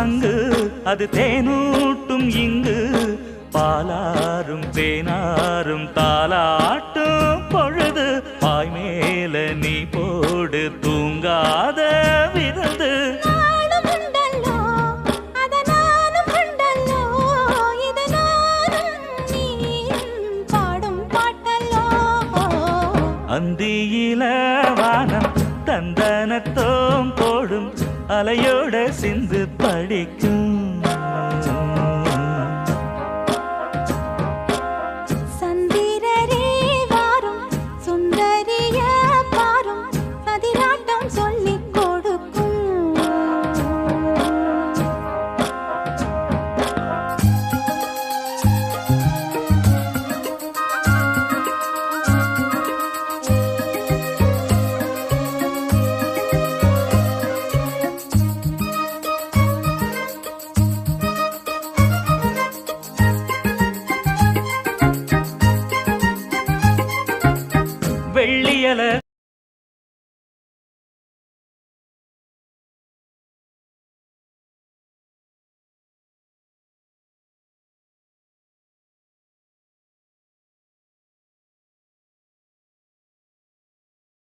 சங்கு அது தேனூட்டும் இங்கு பாலாரும் தேனாரும் தாலாட்டும் பொழுது பாய் மேல நீ போடு தூங்காத விருந்து அந்தியில வானம் தந்தனத்தோம் போடும் அலையோட சிந்து படிக்கும்